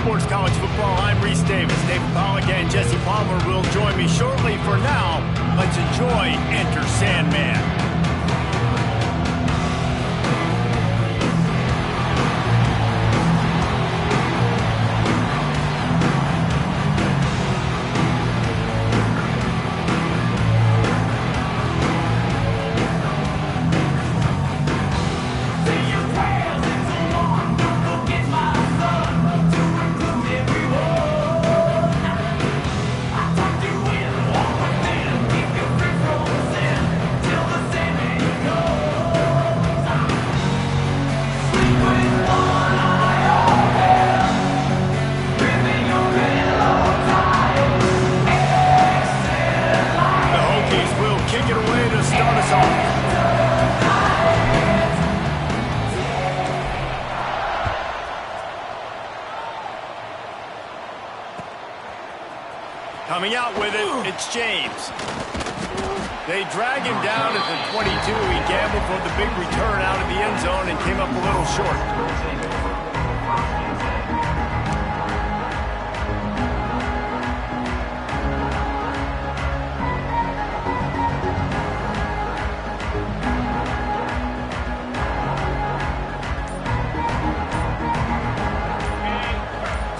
Sports College Football. I'm Reese Davis. David Pollack and Jesse Palmer will join me shortly. For now, let's enjoy Enter Sandman. Coming out with it, it's James. They drag him down at the 22. He gambled for the big return out of the end zone and came up a little short.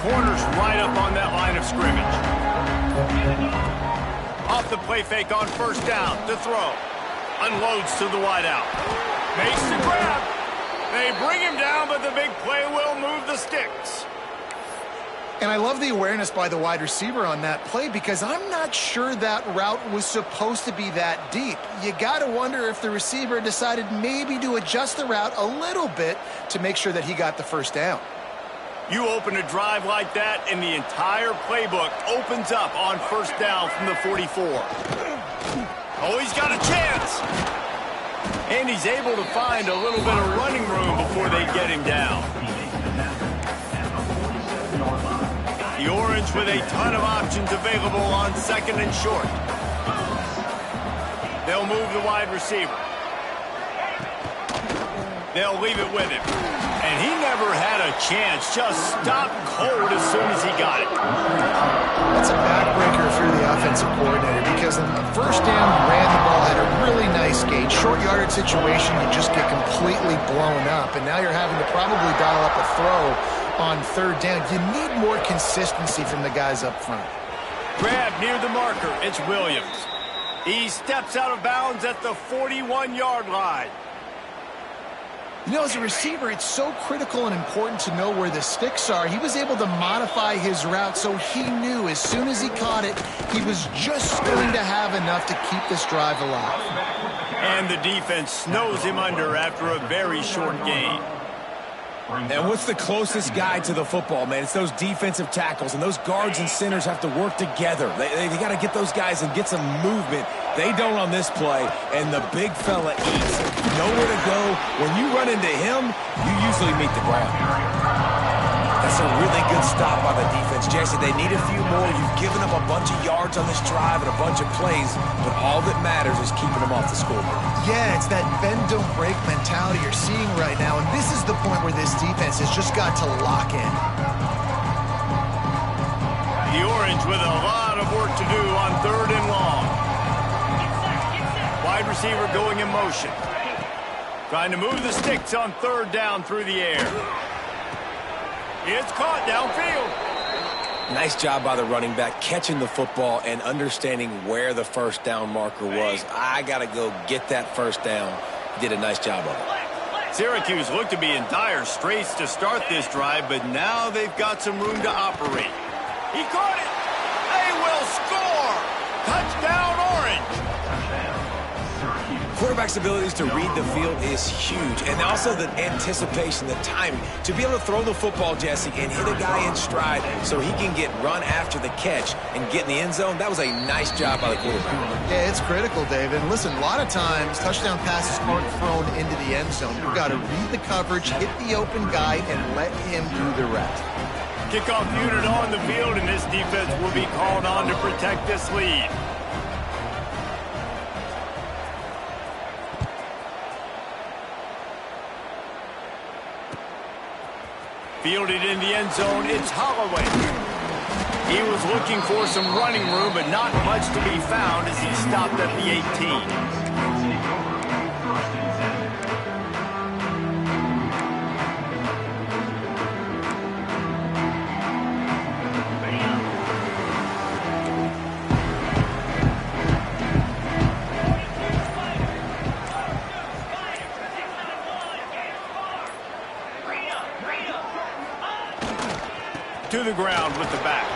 Corner's right up on that line of scrimmage. Off the play fake on first down to throw. Unloads to the wideout. Makes the grab. They bring him down, but the big play will move the sticks. And I love the awareness by the wide receiver on that play because I'm not sure that route was supposed to be that deep. You got to wonder if the receiver decided maybe to adjust the route a little bit to make sure that he got the first down. You open a drive like that, and the entire playbook opens up on first down from the 44. Oh, he's got a chance. And he's able to find a little bit of running room before they get him down. The Orange with a ton of options available on second and short. They'll move the wide receiver. They'll leave it with him. And he never had a chance. Just stopped cold as soon as he got it. That's a backbreaker if you're the offensive coordinator because on the first down, you ran the ball, had a really nice gauge. Short yardage situation, you just get completely blown up. And now you're having to probably dial up a throw on third down. You need more consistency from the guys up front. Grab near the marker. It's Williams. He steps out of bounds at the 41-yard line. You know, as a receiver, it's so critical and important to know where the sticks are. He was able to modify his route so he knew as soon as he caught it, he was just going to have enough to keep this drive alive. And the defense snows him under after a very short gain. And what's the closest guy to the football, man? It's those defensive tackles, and those guards and centers have to work together. They got to get those guys and get some movement. They don't on this play, and the big fella eats. Nowhere to go. When you run into him, you usually meet the ground. That's a really good stop by the defense. Jesse, they need a few more. You've given up a bunch of yards on this drive and a bunch of plays, but all that matters is keeping them off the scoreboard. Yeah, it's that bend, don't break mentality you're seeing right now, and this is the point where this defense has just got to lock in. The Orange with a lot of work to do on third and long. Wide receiver going in motion. Trying to move the sticks on third down through the air. It's caught downfield. Nice job by the running back, catching the football and understanding where the first down marker was. I got to go get that first down. Did a nice job of it. Syracuse looked to be in dire straits to start this drive, but now they've got some room to operate. He caught it. They will score. Touchdown, Orange. Quarterback's abilities to read the field is huge, and also the anticipation, the timing. To be able to throw the football, Jesse, and hit a guy in stride so he can get run after the catch and get in the end zone, that was a nice job by the quarterback. Yeah, it's critical, David. And listen, a lot of times, touchdown passes aren't thrown into the end zone. You've got to read the coverage, hit the open guy, and let him do the rest. Kickoff unit on the field, and this defense will be called on to protect this lead. Fielded in the end zone, it's Holloway. He was looking for some running room, but not much to be found as he stopped at the 18. To the ground with the back.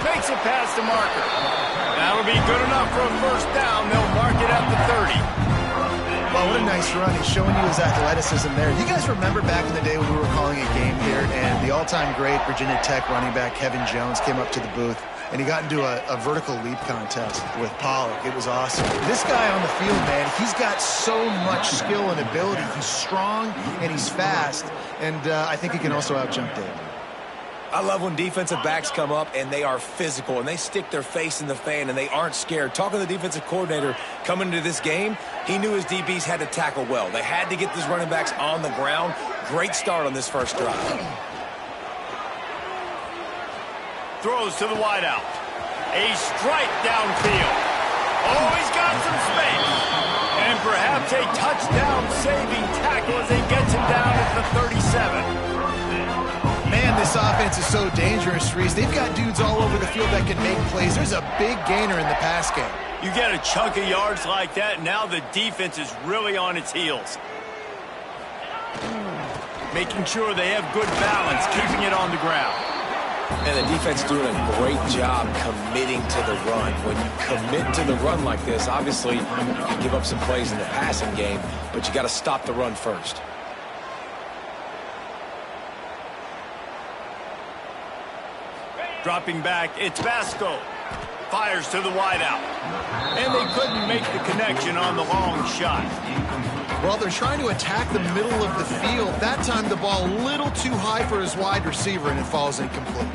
Makes it past the marker. That'll be good enough for a first down. They'll mark it at the 30. Well, what a nice run. He's showing you his athleticism there. You guys remember back in the day when we were calling a game here and the all-time great Virginia Tech running back Kevin Jones came up to the booth and he got into a vertical leap contest with Pollock. It was awesome. This guy on the field, man, he's got so much skill and ability. He's strong and he's fast, and I think he can also out-jump Dave. I love when defensive backs come up and they are physical and they stick their face in the fan and they aren't scared. Talking to the defensive coordinator coming into this game, he knew his DBs had to tackle well. They had to get these running backs on the ground. Great start on this first drive. Throws to the wideout. A strike downfield. Oh, he's got some space. And perhaps a touchdown-saving tackle as he gets him down at the 37. Man, this offense is so dangerous, Reese. They've got dudes all over the field that can make plays. There's a big gainer in the pass game. You get a chunk of yards like that, and now the defense is really on its heels. Making sure they have good balance, keeping it on the ground. And the defense doing a great job committing to the run. When you commit to the run like this, obviously you can give up some plays in the passing game, but you got to stop the run first. Dropping back, it's Vasco. Fires to the wideout. And they couldn't make the connection on the long shot. Well, they're trying to attack the middle of the field. That time the ball a little too high for his wide receiver, and it falls incomplete.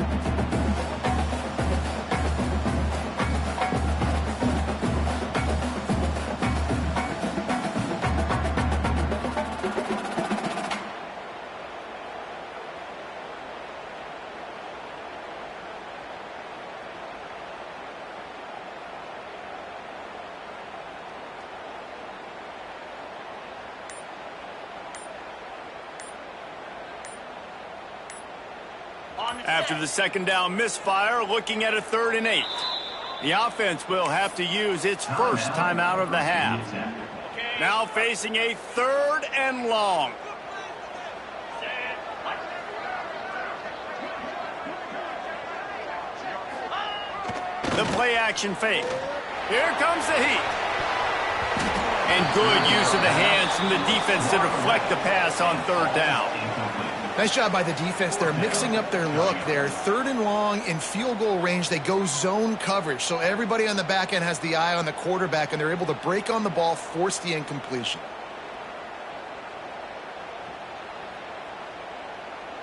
After the second down misfire, looking at a 3rd and 8. The offense will have to use its first timeout of the half. Now facing a 3rd and long. The play action fake. Here comes the heat. And good use of the hands from the defense to deflect the pass on 3rd down. Nice job by the defense. They're mixing up their look there. 3rd and long in field goal range. They go zone coverage. So everybody on the back end has the eye on the quarterback, and they're able to break on the ball, force the incompletion.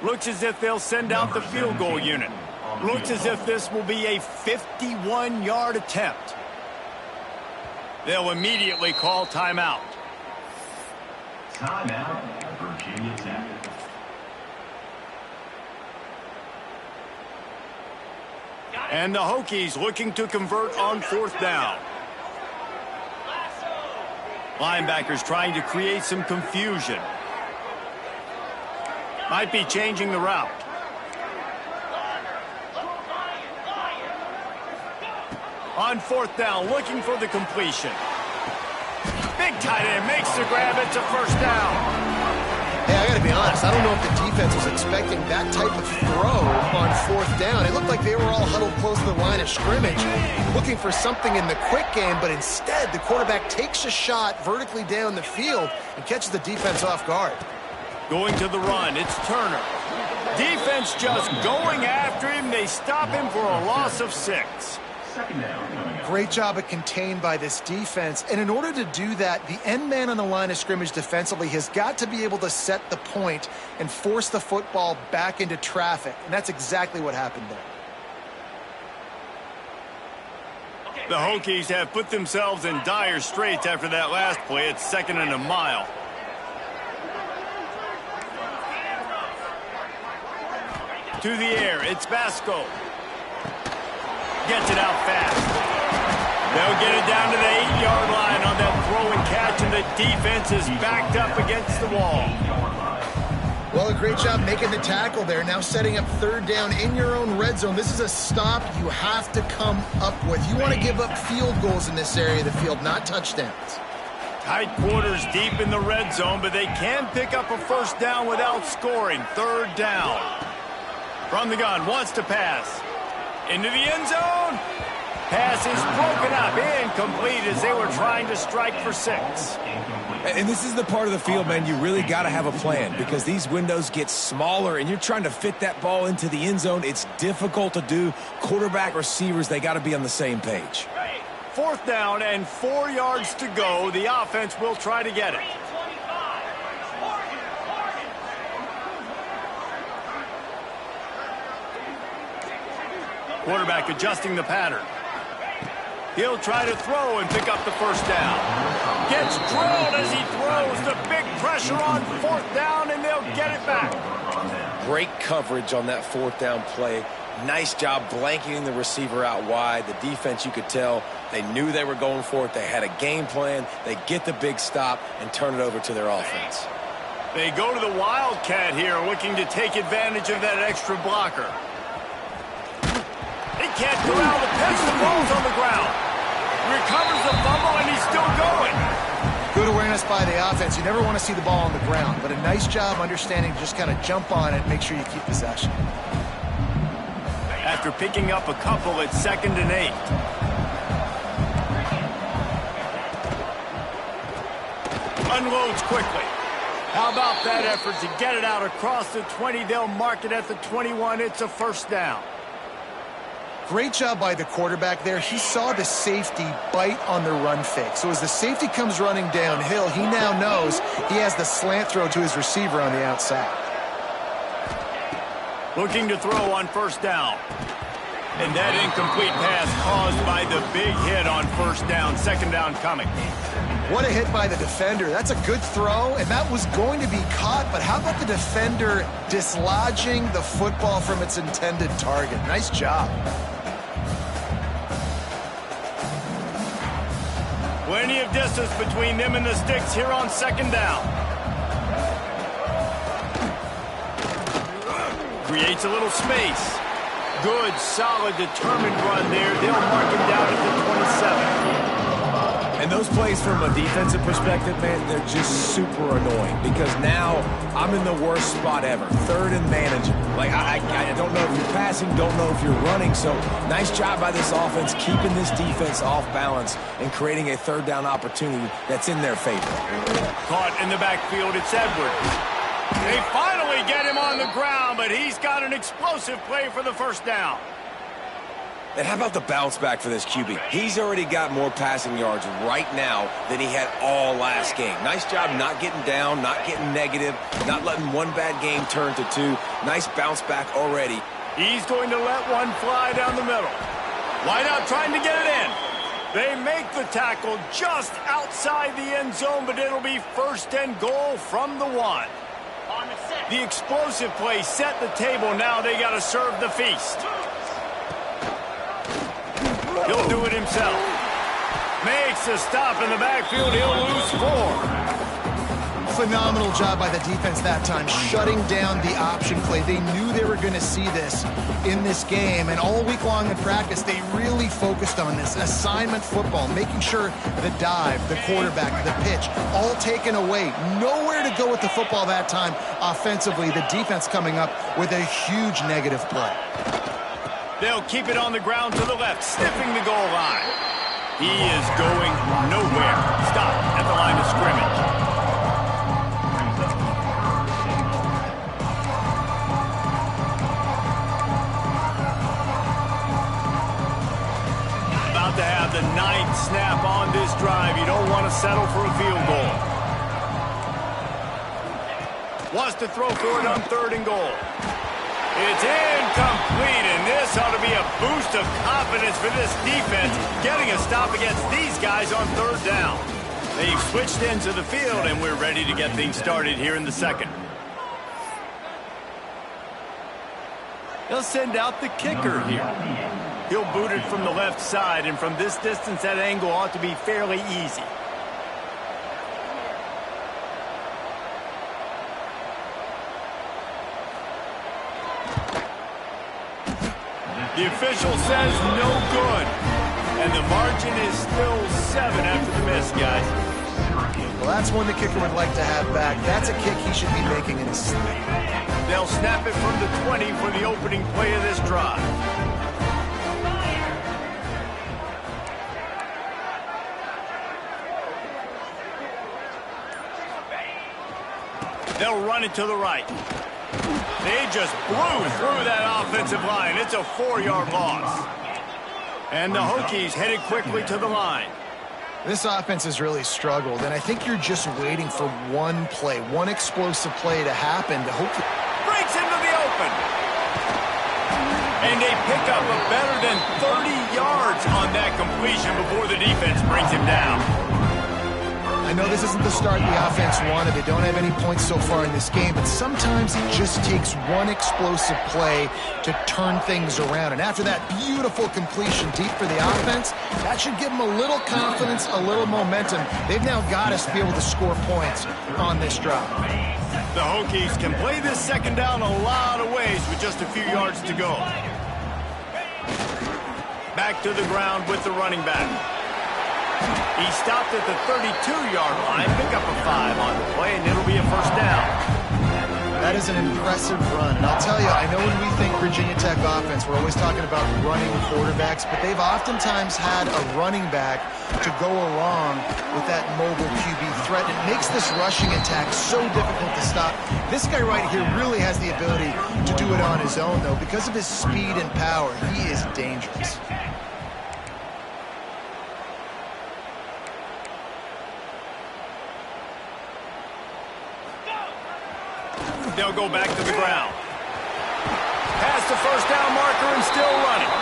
Looks as if they'll send out the field goal unit. Looks as if this will be a 51-yard attempt. They'll immediately call timeout. Timeout, Virginia Tech. And the Hokies looking to convert on 4th down. Linebackers trying to create some confusion. Might be changing the route. On 4th down, looking for the completion. Big tight end makes the grab. It's a first down. Hey, I got to be honest. I don't know if the defense was expecting that type of throw on 4th down. It looked like they were all huddled close to the line of scrimmage, looking for something in the quick game, but instead the quarterback takes a shot vertically down the field and catches the defense off guard. Going to the run, it's Turner. Defense just going after him. They stop him for a loss of 6. Great job at contained by this defense. And in order to do that, the end man on the line of scrimmage defensively has got to be able to set the point and force the football back into traffic. And that's exactly what happened there. The Hokies have put themselves in dire straits after that last play. It's 2nd and a mile. To the air, it's Basco. Gets it out fast. They'll get it down to the 8-yard line on that throw and catch, and the defense is backed up against the wall. Well, a great job making the tackle there. Now setting up third down in your own red zone. This is a stop you have to come up with. You want to give up field goals in this area of the field, not touchdowns. Tight quarters deep in the red zone, but they can pick up a first down without scoring. Third down. From the gun, wants to pass. Into the end zone. Pass is broken up, incomplete as they were trying to strike for 6. And this is the part of the field, man, you really got to have a plan because these windows get smaller and you're trying to fit that ball into the end zone. It's difficult to do. Quarterback, receivers, they got to be on the same page. 4th down and 4 yards to go. The offense will try to get it. Quarterback adjusting the pattern. He'll try to throw and pick up the first down. Gets drilled as he throws. The big pressure on 4th down, and they'll get it back. Great coverage on that 4th down play. Nice job blanketing the receiver out wide. The defense, you could tell, they knew they were going for it. They had a game plan. They get the big stop and turn it over to their offense. They go to the Wildcat here, looking to take advantage of that extra blocker. He can't corral the pitch. The ball's on the ground. Recovers the fumble, and he's still going. Good awareness by the offense. You never want to see the ball on the ground, but a nice job understanding to just kind of jump on it and make sure you keep possession. After picking up a couple, it's 2nd and 8. Unloads quickly. How about that effort to get it out across the 20? They'll mark it at the 21. It's a first down. Great job by the quarterback there. He saw the safety bite on the run fake. So as the safety comes running downhill, he now knows he has the slant throw to his receiver on the outside. Looking to throw on first down. And that incomplete pass caused by the big hit on first down. 2nd down coming. What a hit by the defender. That's a good throw, and that was going to be caught, but how about the defender dislodging the football from its intended target? Nice job. Plenty of distance between them and the sticks here on 2nd down. Creates a little space. Good, solid, determined run there. They'll mark him down at the 27. And those plays from a defensive perspective, man, they're just super annoying because now I'm in the worst spot ever. 3rd and manageable. Like, I don't know if you're passing, don't know if you're running. So nice job by this offense keeping this defense off balance and creating a 3rd down opportunity that's in their favor. Caught in the backfield, it's Edwards. They finally get him on the ground, but he's got an explosive play for the first down. And how about the bounce back for this QB? He's already got more passing yards right now than he had all last game. Nice job not getting down, not getting negative, not letting one bad game turn to 2. Nice bounce back already. He's going to let one fly down the middle. Wide out trying to get it in. They make the tackle just outside the end zone, but it'll be 1st and goal from the 1. The explosive play set the table. Now they got to serve the feast. He'll do it himself. Makes a stop in the backfield. He'll lose 4. Phenomenal job by the defense that time, shutting down the option play. They knew they were going to see this in this game, and all week long in practice, they really focused on this assignment football, making sure the dive, the quarterback, the pitch, all taken away. Nowhere to go with the football that time offensively. The defense coming up with a huge negative play. They'll keep it on the ground to the left, sniffing the goal line. He is going nowhere. Stop at the line of scrimmage. About to have the 9th snap on this drive. You don't want to settle for a field goal. Wants to throw for it on 3rd and goal. It's incomplete, and this ought to be a boost of confidence for this defense, getting a stop against these guys on 3rd down. They've switched into the field, and we're ready to get things started here in the 2nd. They'll send out the kicker here. He'll boot it from the left side, and from this distance, that angle ought to be fairly easy. The official says no good. And the margin is still 7 after the miss, guys. Well, that's one the kicker would like to have back. That's a kick he should be making in his sleep. They'll snap it from the 20 for the opening play of this drive. They'll run it to the right. They just blew through that offensive line. It's a 4-yard loss. And the Hokies headed quickly to the line. This offense has really struggled, and I think you're just waiting for one play, one explosive play to happen to hope to... Breaks into the open. And they pick up a better than 30 yards on that completion before the defense brings him down. I know this isn't the start the offense wanted. They don't have any points so far in this game, but sometimes it just takes one explosive play to turn things around. And after that beautiful completion deep for the offense, that should give them a little confidence, a little momentum. They've now got us to be able to score points on this drive. The Hokies can play this second down a lot of ways with just a few yards to go. Back to the ground with the running back. He stopped at the 32-yard line, pick up a 5 on the play, and it'll be a first down. That is an impressive run. And I'll tell you, I know when we think Virginia Tech offense, we're always talking about running quarterbacks, but they've oftentimes had a running back to go along with that mobile QB threat. It makes this rushing attack so difficult to stop. This guy right here really has the ability to do it on his own, though. Because of his speed and power, he is dangerous. They'll go back to the ground. Past the first down marker and still running.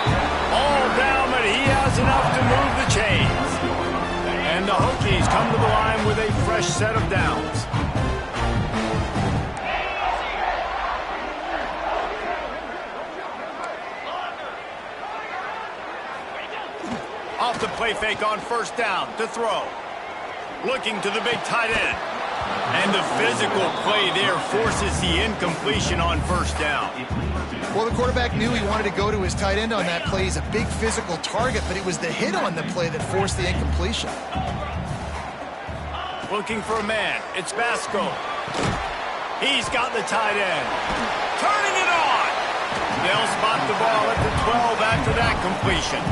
All down, but he has enough to move the chains. And the Hokies come to the line with a fresh set of downs. Off the play fake on first down to throw. Looking to the big tight end. And the physical play there forces the incompletion on first down. Well, the quarterback knew he wanted to go to his tight end on that play. He's a big physical target, but it was the hit on the play that forced the incompletion. Looking for a man. It's Basco. He's got the tight end. Turning it on. They'll spot the ball at the 12 after that completion.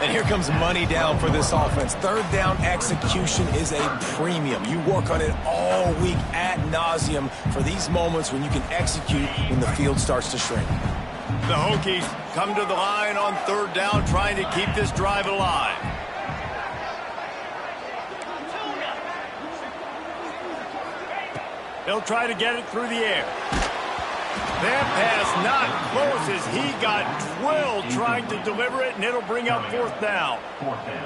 And here comes money down for this offense. Third down execution is a premium. You work on it all week ad nauseum for these moments when you can execute when the field starts to shrink. The Hokies come to the line on third down, trying to keep this drive alive. They'll try to get it through the air. That pass not close as he got drilled trying to deliver it, and it'll bring up fourth down.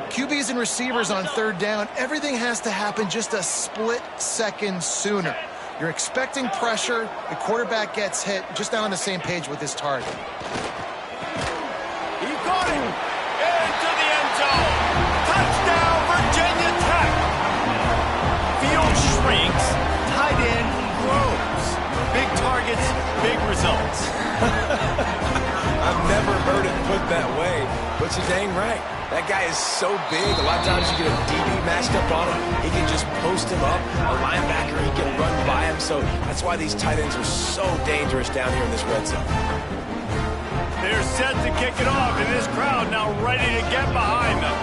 QBs and receivers on third down, everything has to happen just a split second sooner. You're expecting pressure, the quarterback gets hit, just not on the same page with his target. He got him into the end zone. Touchdown, Virginia Tech. Field shrinks, tight end grows. Big targets, big results. I've never heard it put that way, but you're dang right. That guy is so big, a lot of times you get a DB matched up on him. He can just post him up. A linebacker, he can run by him. So that's why these tight ends are so dangerous down here in this red zone. They're set to kick it off, and this crowd now ready to get behind them.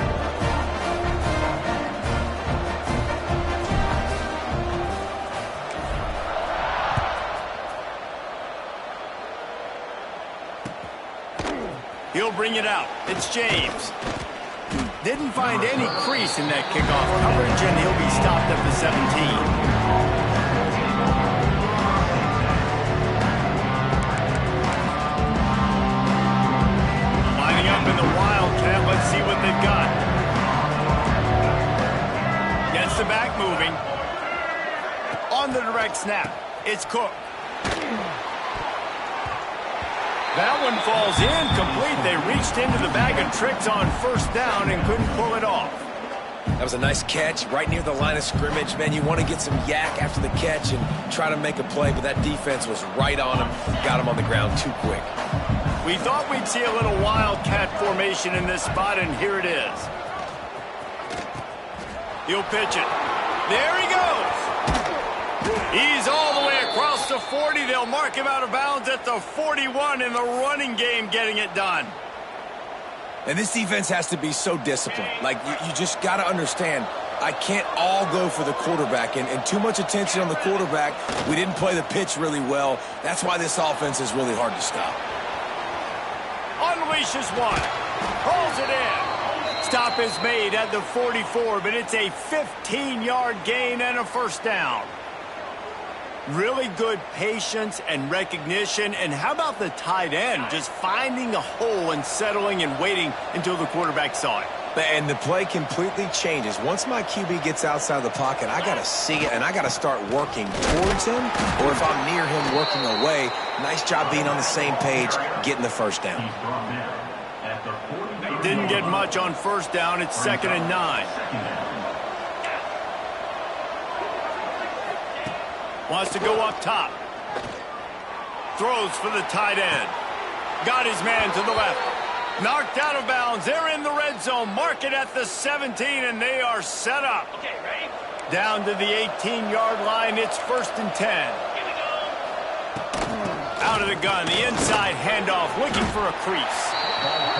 He'll bring it out. It's James. Didn't find any crease in that kickoff coverage, and he'll be stopped at the 17. Lining up in the Wildcat. Let's see what they've got. Gets the back moving. On the direct snap, it's Cook. That one falls incomplete. They reached into the bag of tricks on first down and couldn't pull it off. That was a nice catch right near the line of scrimmage. Man, you want to get some yak after the catch and try to make a play, but that defense was right on him. Got him on the ground too quick. We thought we'd see a little wildcat formation in this spot, and here it is. He'll pitch it. There he goes. He's all the way across the 40. They'll mark him out of bounds at the 41 in the running game, getting it done. And this defense has to be so disciplined. Like, you just got to understand, I can't all go for the quarterback. And too much attention on the quarterback. We didn't play the pitch really well. That's why this offense is really hard to stop. Unleashes one. Pulls it in. Stop is made at the 44, but it's a 15-yard gain and a first down. Really good patience and recognition. And how about the tight end just finding a hole and settling and waiting until the quarterback saw it? And the play completely changes. Once my QB gets outside the pocket, I got to see it, and I got to start working towards him, or if I'm near him working away. Nice job being on the same page, getting the first down. Didn't get much on first down. It's 2nd and 9. Wants to go up top. Throws for the tight end. Got his man to the left. Knocked out of bounds. They're in the red zone. Mark it at the 17, and they are set up. Okay, ready? Down to the 18-yard line. It's 1st and 10. Here we go. Out of the gun. The inside handoff. Looking for a crease.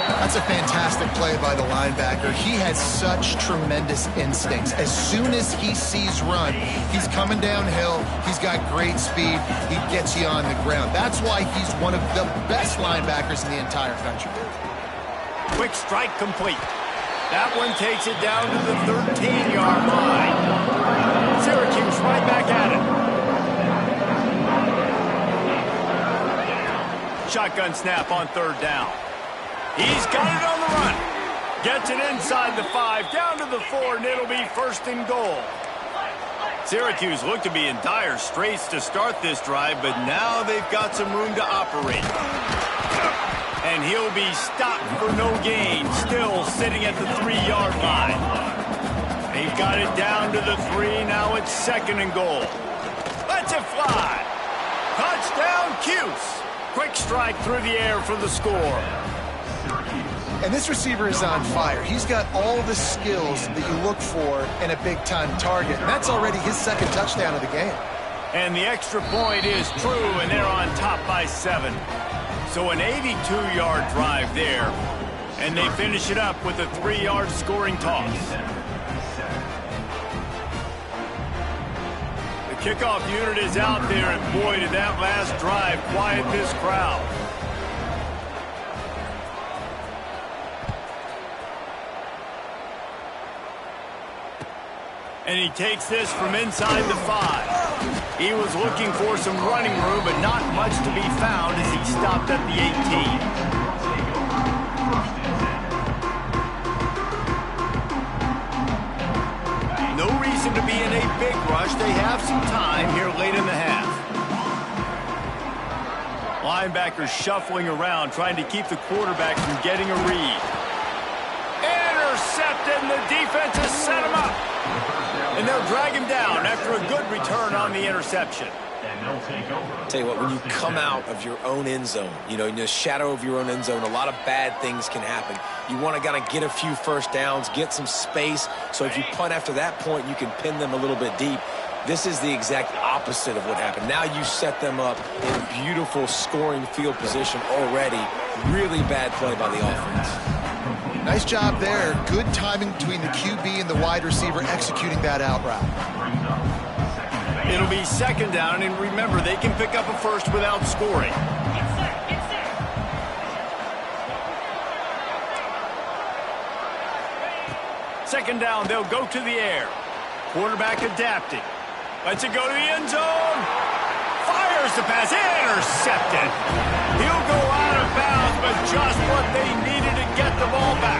That's a fantastic play by the linebacker. He has such tremendous instincts. As soon as he sees run, he's coming downhill. He's got great speed. He gets you on the ground. That's why he's one of the best linebackers in the entire country. Quick strike complete. That one takes it down to the 13-yard line. Syracuse right back at it. Shotgun snap on 3rd down. He's got it on the run. Gets it inside the 5, down to the 4, and it'll be 1st and goal. Syracuse looked to be in dire straits to start this drive, but now they've got some room to operate. And he'll be stopped for no gain, still sitting at the 3-yard line. They've got it down to the 3, now it's 2nd and goal. Lets it fly. Touchdown, Cuse. Quick strike through the air for the score. And this receiver is on fire. He's got all the skills that you look for in a big-time target. And that's already his 2nd touchdown of the game. And the extra point is true, and they're on top by 7. So an 82-yard drive there. And they finish it up with a 3-yard scoring toss. The kickoff unit is out there, and boy, did that last drive quiet this crowd. And he takes this from inside the 5. He was looking for some running room, but not much to be found as he stopped at the 18. No reason to be in a big rush. They have some time here late in the half. Linebackers shuffling around, trying to keep the quarterback from getting a read. Intercepted, and the defense has set him up. And they'll drag him down after a good return on the interception. Tell you what, when you come out of your own end zone, in the shadow of your own end zone, a lot of bad things can happen. You want to kind of get a few first downs, get some space, so if you punt after that point, you can pin them a little bit deep. This is the exact opposite of what happened. Now you set them up in beautiful scoring field position already. Really bad play by the offense. Nice job there. Good timing between the QB and the wide receiver executing that out route. It'll be 2nd down, and remember, they can pick up a first without scoring. Second down, they'll go to the air. Quarterback adapting. Lets it go to the end zone. Fires the pass. Intercepted. He'll go out of bounds, but just what they needed to get the ball back.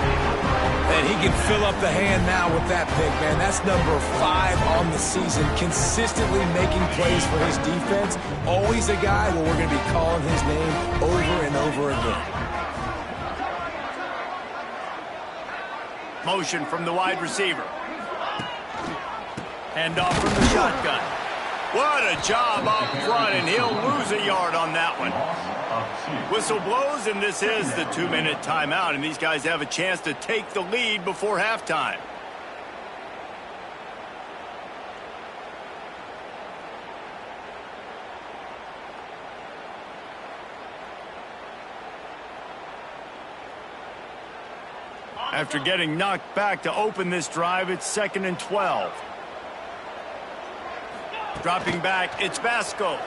And he can fill up the hand now with that pick, man. That's number 5 on the season, consistently making plays for his defense. Always a guy where we're going to be calling his name over and over again. Motion from the wide receiver. Hand off from the shotgun. What a job up front, and he'll lose a yard on that one. Whistle blows, and this is the 2-minute timeout, and these guys have a chance to take the lead before halftime. After getting knocked back to open this drive, it's 2nd and 12. Dropping back, it's Vasco.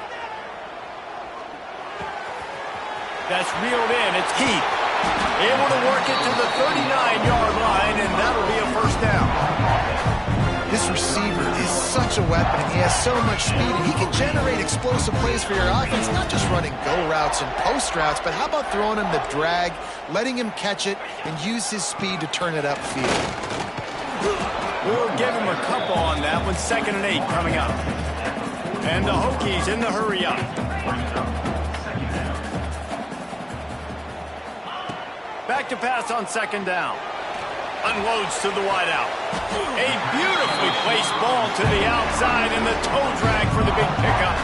That's reeled in, it's Keith. Able to work it to the 39-yard line, and that'll be a first down. This receiver is such a weapon, and he has so much speed, and he can generate explosive plays for your offense, not just running go routes and post routes, but how about throwing him the drag, letting him catch it, and use his speed to turn it upfield. We'll give him a couple on that one. 2nd and 8 coming up. And the Hokies in the hurry up. Back to pass on 2nd down. Unloads to the wideout. A beautifully placed ball to the outside, and the toe drag for the big pickup.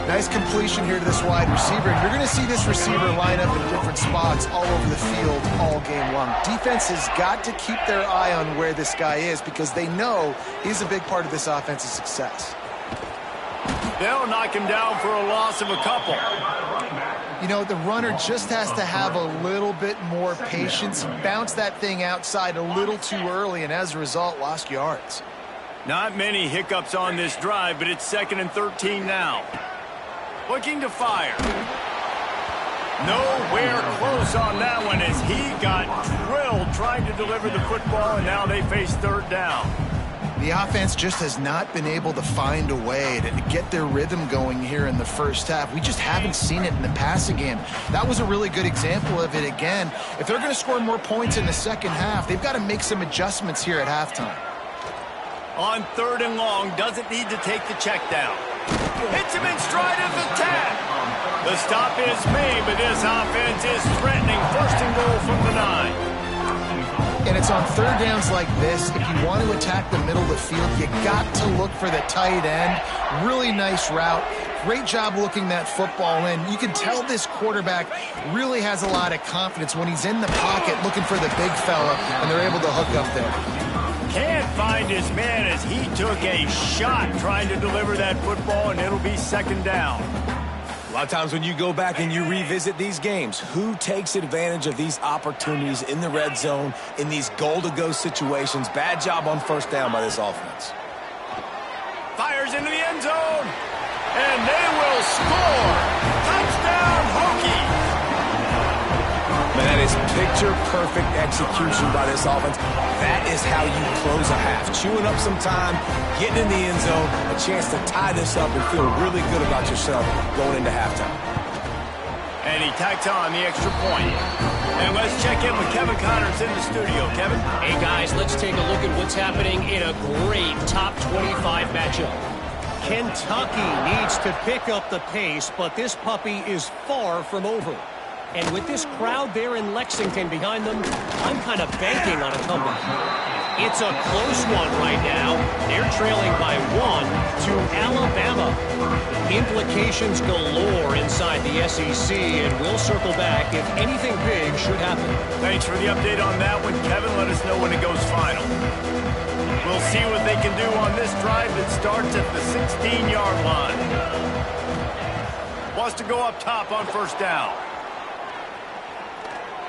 Nice completion here to this wide receiver. And you're going to see this receiver line up in different spots all over the field all game long. Defense has got to keep their eye on where this guy is because they know he's a big part of this offense's success. They'll knock him down for a loss of a couple. You know, the runner just has to have a little bit more patience. Bounce that thing outside a little too early, and as a result, lost yards. Not many hiccups on this drive, but it's 2nd and 13 now. Looking to fire. Nowhere close on that one as he got drilled trying to deliver the football, and now they face 3rd down. The offense just has not been able to find a way to get their rhythm going here in the first half. We just haven't seen it in the passing game. That was a really good example of it again. If they're going to score more points in the second half, they've got to make some adjustments here at halftime. On 3rd and long, doesn't need to take the check down. Hits him in stride of the 10. The stop is made, but this offense is threatening 1st and goal from the 9. And it's on 3rd downs like this. If you want to attack the middle of the field, you got to look for the tight end. Really nice route. Great job looking that football in. You can tell this quarterback really has a lot of confidence when he's in the pocket looking for the big fella, and they're able to hook up there. Can't find his man as he took a shot trying to deliver that football, and it'll be 2nd down. A lot of times when you go back and you revisit these games, who takes advantage of these opportunities in the red zone, in these goal-to-go situations? Bad job on 1st down by this offense. Fires into the end zone, and they will score. Touchdown, Hokies. Man, that is picture-perfect execution by this offense. That is how you close a half. Chewing up some time, getting in the end zone, a chance to tie this up and feel really good about yourself going into halftime. And he tacks on the extra point. And let's check in with Kevin Connors in the studio. Kevin? Hey, guys, let's take a look at what's happening in a great top 25 matchup. Kentucky needs to pick up the pace, but this puppy is far from over. And with this crowd there in Lexington behind them, I'm kind of banking on a comeback. It's a close one right now. They're trailing by 1 to Alabama. Implications galore inside the SEC, and we'll circle back if anything big should happen. Thanks for the update on that one, Kevin. Let us know when it goes final. We'll see what they can do on this drive that starts at the 16-yard line. Wants to go up top on 1st down.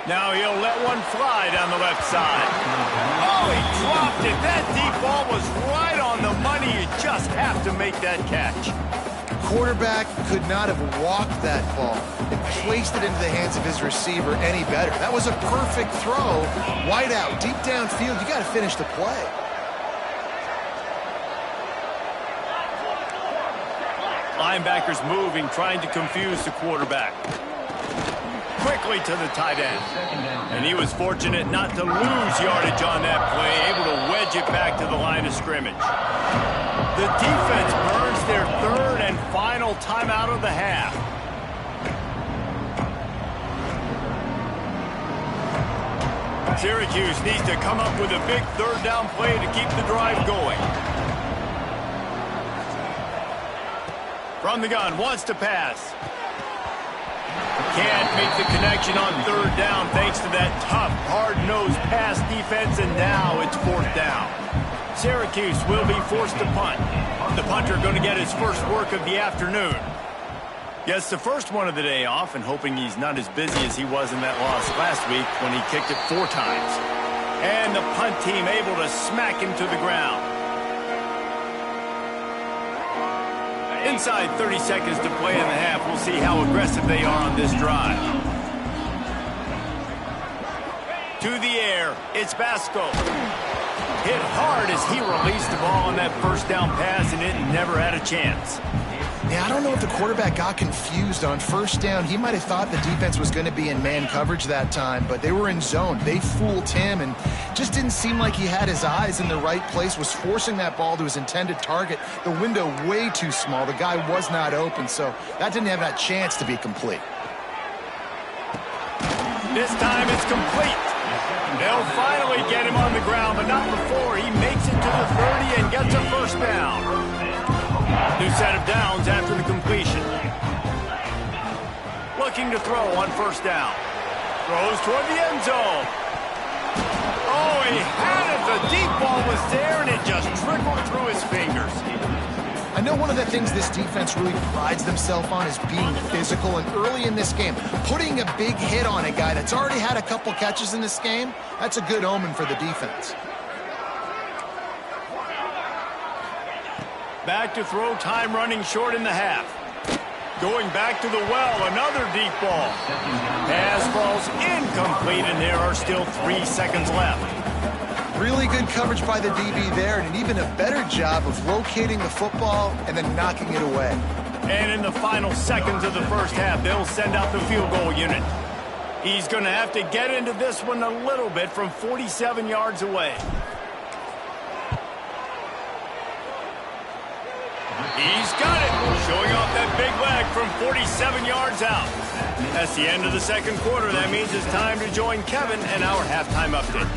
Now he'll let one fly down the left side. Oh, he dropped it. That deep ball was right on the money. You just have to make that catch. Quarterback could not have walked that ball and placed it into the hands of his receiver any better. That was a perfect throw. Wide out, deep downfield. You got to finish the play. Linebackers moving, trying to confuse the quarterback. quickly to the tight end. And he was fortunate not to lose yardage on that play, able to wedge it back to the line of scrimmage. The defense burns their third and final timeout of the half. Syracuse needs to come up with a big third down play to keep the drive going. From the gun, wants to pass. Can't make the connection on third down thanks to that tough, hard-nosed pass defense, and now it's fourth down. Syracuse will be forced to punt. The punter going to get his first work of the afternoon. Gets the first one of the day off and hoping he's not as busy as he was in that loss last week when he kicked it 4 times. And the punt team able to smack him to the ground. Inside 30 seconds to play in the half. We'll see how aggressive they are on this drive. To the air, it's Basco. Hit hard as he released the ball on that first down pass, and it never had a chance. Yeah, I don't know if the quarterback got confused on first down. He might have thought the defense was going to be in man coverage that time, but they were in zone. They fooled him and just didn't seem like he had his eyes in the right place, was forcing that ball to his intended target. The window way too small. The guy was not open, so that didn't have that chance to be complete. This time it's complete. They'll finally get him on the ground, but not before he makes it to the 30 and gets a first down. New set of downs after the completion. Looking to throw on first down. Throws toward the end zone. Oh, he had it. The deep ball was there, and it just trickled through his fingers. I know one of the things this defense really prides themselves on is being physical, and early in this game, putting a big hit on a guy that's already had a couple catches in this game, that's a good omen for the defense. Back to throw, time running short in the half. Going back to the well, another deep ball. Pass falls incomplete, and there are still 3 seconds left. Really good coverage by the DB there, and even a better job of locating the football and then knocking it away. And in the final seconds of the first half, they'll send out the field goal unit. He's going to have to get into this one a little bit from 47 yards away. He's got it, showing off that big leg from 47 yards out. That's the end of the second quarter. That means it's time to join Kevin and our halftime update.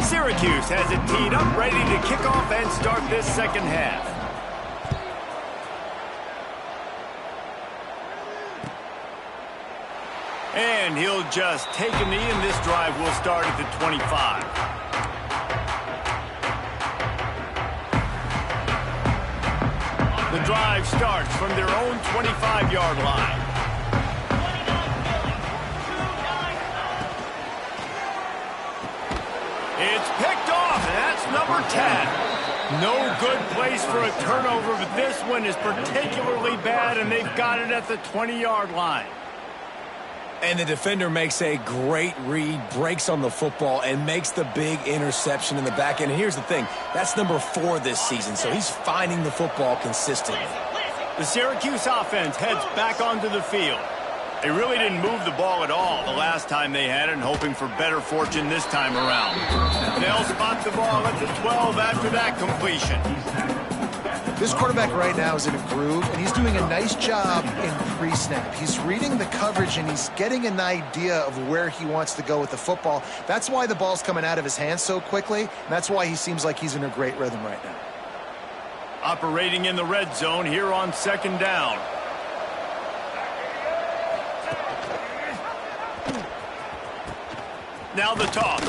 Syracuse has it teed up, ready to kick off and start this second half. And he'll just take a knee, and this drive will start at the 25. The drive starts from their own 25-yard line. It's picked off, and that's number 10. No good place for a turnover, but this one is particularly bad, and they've got it at the 20-yard line. And the defender makes a great read, breaks on the football, and makes the big interception in the back end. And here's the thing, that's number 4 this season, so he's finding the football consistently. The Syracuse offense heads back onto the field. They really didn't move the ball at all the last time they had it, and hoping for better fortune this time around. They'll spot the ball at the 12 after that completion. This quarterback right now is in a groove, and he's doing a nice job in pre-snap. He's reading the coverage, and he's getting an idea of where he wants to go with the football. That's why the ball's coming out of his hands so quickly, and that's why he seems like he's in a great rhythm right now. Operating in the red zone here on second down. Now the toss.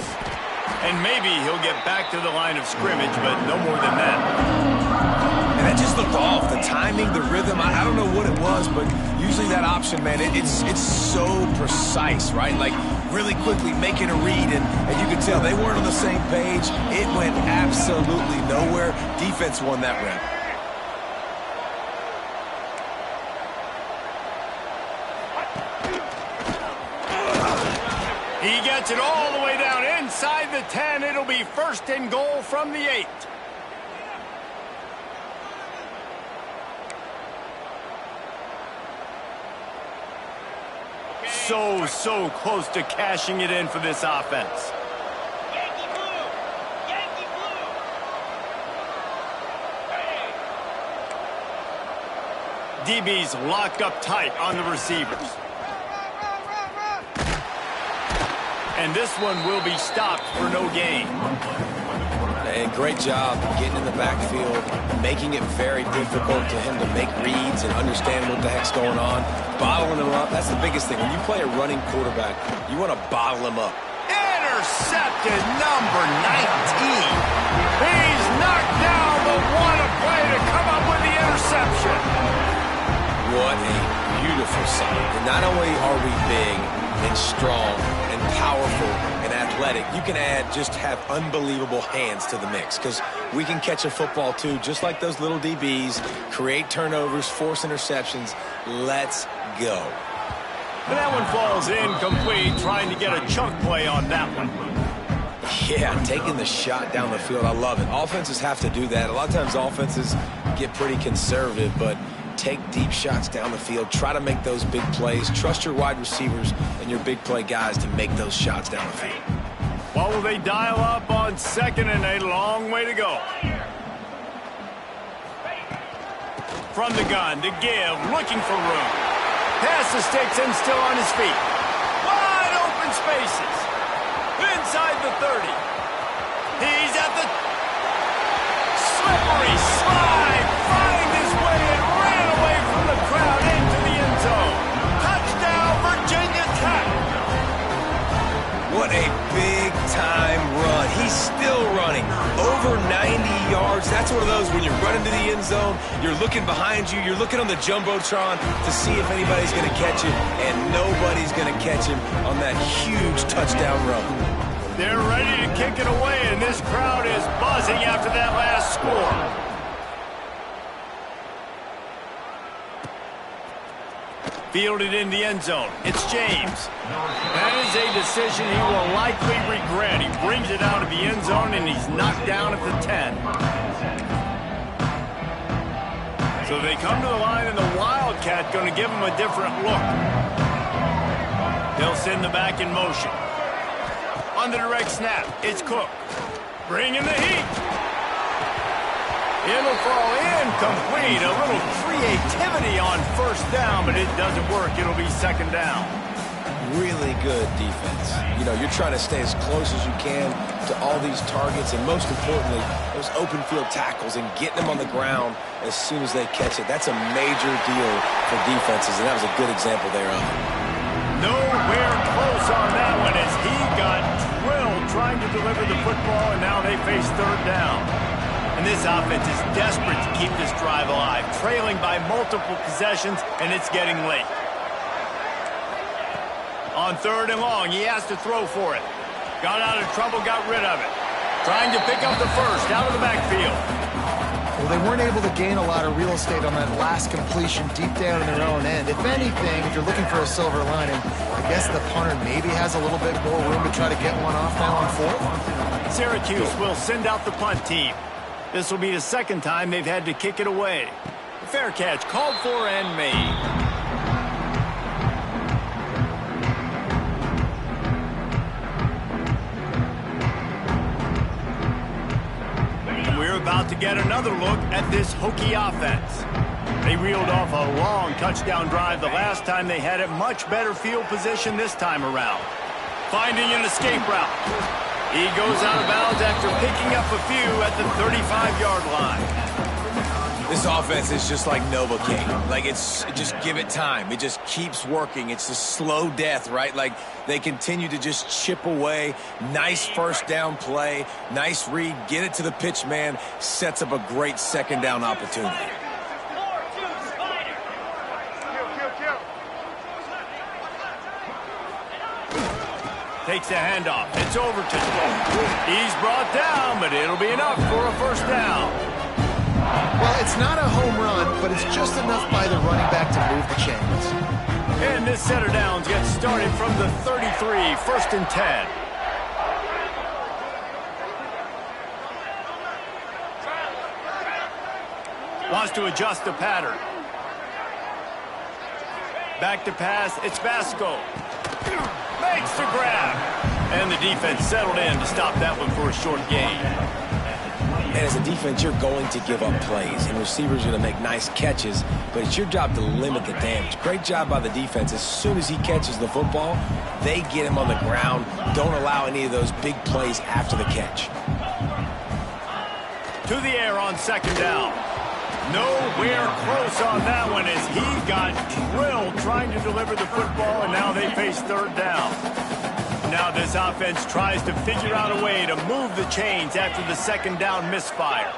And maybe he'll get back to the line of scrimmage, but no more than that. And that just looked off. The timing, the rhythm, I don't know what it was, but usually that option, man, it's so precise, right? Like really quickly making a read, and you can tell they weren't on the same page. It went absolutely nowhere. Defense won that round. He gets it all the way down inside the 10. It'll be first and goal from the 8. so close to cashing it in for this offense. DB's locked up tight on the receivers. And this one will be stopped for no gain. And great job getting in the backfield, making it very difficult to him to make reads and understand what the heck's going on. Bottling him up, that's the biggest thing. When you play a running quarterback, you want to bottle him up. Intercepted, number 19. He's knocked down the one play to come up with the interception. What a beautiful sight. And not only are we big and strong and powerful and athletic, you can have unbelievable hands to the mix, because we can catch a football too, just like those little DBs, create turnovers, force interceptions. Let's go. And that one falls incomplete, trying to get a chunk play on that one. Yeah, taking the shot down the field, I love it. Offenses have to do that. A lot of times offenses get pretty conservative, but take deep shots down the field. Try to make those big plays. Trust your wide receivers and your big play guys to make those shots down the field. What will they dial up on second and a long way to go? From the gun to give, looking for room. Passes takes him still on his feet. Wide open spaces. Inside the 30. He's at the slippery slide. Find his way and ran away from the crowd into the end zone. Touchdown, Virginia Tech. What a big-time run. He's still running. Over 90 yards. That's one of those when you're running to the end zone, you're looking behind you, you're looking on the Jumbotron to see if anybody's going to catch him, and nobody's going to catch him on that huge touchdown run. They're ready to kick it away, and this crowd is buzzing after that last score. Fielded in the end zone. It's James. That is a decision he will likely regret. He brings it out of the end zone, and he's knocked down at the 10. So they come to the line, and the Wildcat going to give him a different look. They'll send the back in motion. On the direct snap, it's Cook. Bringing the heat. It'll fall incomplete. A little creativity on first down, but it doesn't work. It'll be second down. Really good defense. You know, you're trying to stay as close as you can to all these targets, and most importantly, those open field tackles and getting them on the ground as soon as they catch it. That's a major deal for defenses, and that was a good example there of it. Nowhere close on that one as he got drilled trying to deliver the football, and now they face third down. And this offense is desperate to keep this drive alive, trailing by multiple possessions, and it's getting late. On third and long, he has to throw for it. Got out of trouble, got rid of it. Trying to pick up the first out of the backfield. Well, they weren't able to gain a lot of real estate on that last completion deep down in their own end. If anything, if you're looking for a silver lining, I guess the punter maybe has a little bit more room to try to get one off now on fourth. Syracuse will send out the punt team. This will be the second time they've had to kick it away. Fair catch called for and made. We're about to get another look at this Hokie offense. They reeled off a long touchdown drive the last time they had it. Much better field position this time around. Finding an escape route. He goes out of bounds after picking up a few at the 35-yard line. This offense is just like Novocaine. Like, it's just give it time. It just keeps working. It's a slow death, right? Like, they continue to just chip away. Nice first down play. Nice read. Get it to the pitch man. Sets up a great second down opportunity. Takes the handoff. It's Overton. He's brought down, but it'll be enough for a first down. Well, it's not a home run, but it's just enough by the running back to move the chains. And this set of downs gets started from the 33, first and 10. Wants to adjust the pattern. Back to pass, it's Vasco. Makes the grab. And the defense settled in to stop that one for a short gain. And as a defense, you're going to give up plays, and receivers are going to make nice catches, but it's your job to limit the damage. Great job by the defense. As soon as he catches the football, they get him on the ground. Don't allow any of those big plays after the catch. To the air on second down. Nowhere close on that one as he got drilled trying to deliver the football, and now they face third down. Now this offense tries to figure out a way to move the chains after the second down misfire.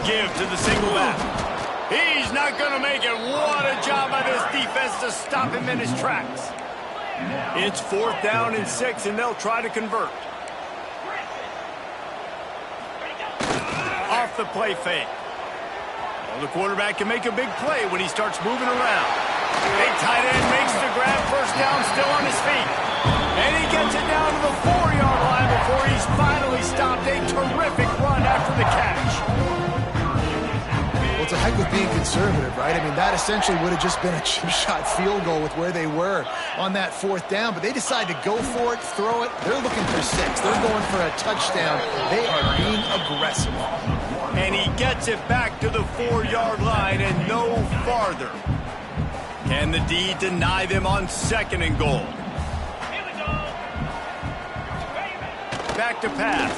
Give to the single back. He's not going to make it. What a job by this defense to stop him in his tracks. It's 4th down and 6, and they'll try to convert. Off the play fake. Well, the quarterback can make a big play when he starts moving around. Big tight end makes the grab. First down, still on his feet. And he gets it down to the 4-yard line before he's finally stopped. A terrific run after the catch. Well, it's a heck of being conservative, right? I mean, that essentially would have just been a chip shot field goal with where they were on that 4th down. But they decided to go for it, throw it. They're looking for 6. They're going for a touchdown. They are being aggressive. And he gets it back to the 4-yard line and no farther. Can the D deny them on 2nd and goal? Back to pass.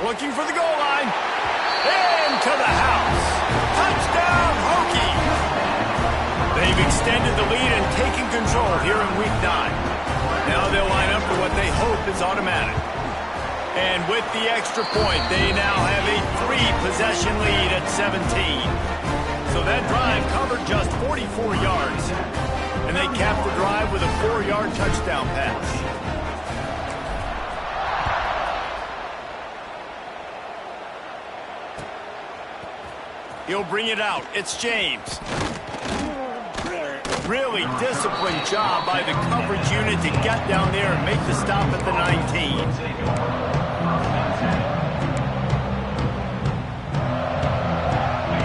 Looking for the goal line. Into the house. Touchdown, Hokie. They've extended the lead and taken control here in Week 9. Now they'll line up for what they hope is automatic. And with the extra point, they now have a 3-possession lead at 17. So that drive covered just 44 yards. And they capped the drive with a 4-yard touchdown pass. He'll bring it out. It's James. Really disciplined job by the coverage unit to get down there and make the stop at the 19.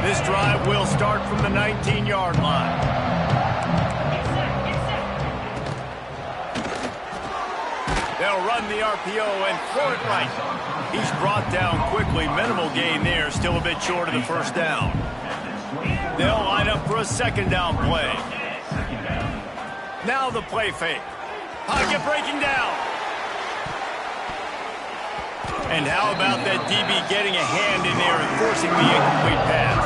This drive will start from the 19-yard line. They'll run the RPO and throw it right. He's brought down quickly. Minimal gain there. Still a bit short of the first down. They'll line up for a 2nd down play. Now the play fake. Pocket breaking down. And how about that DB getting a hand in there and forcing the incomplete pass?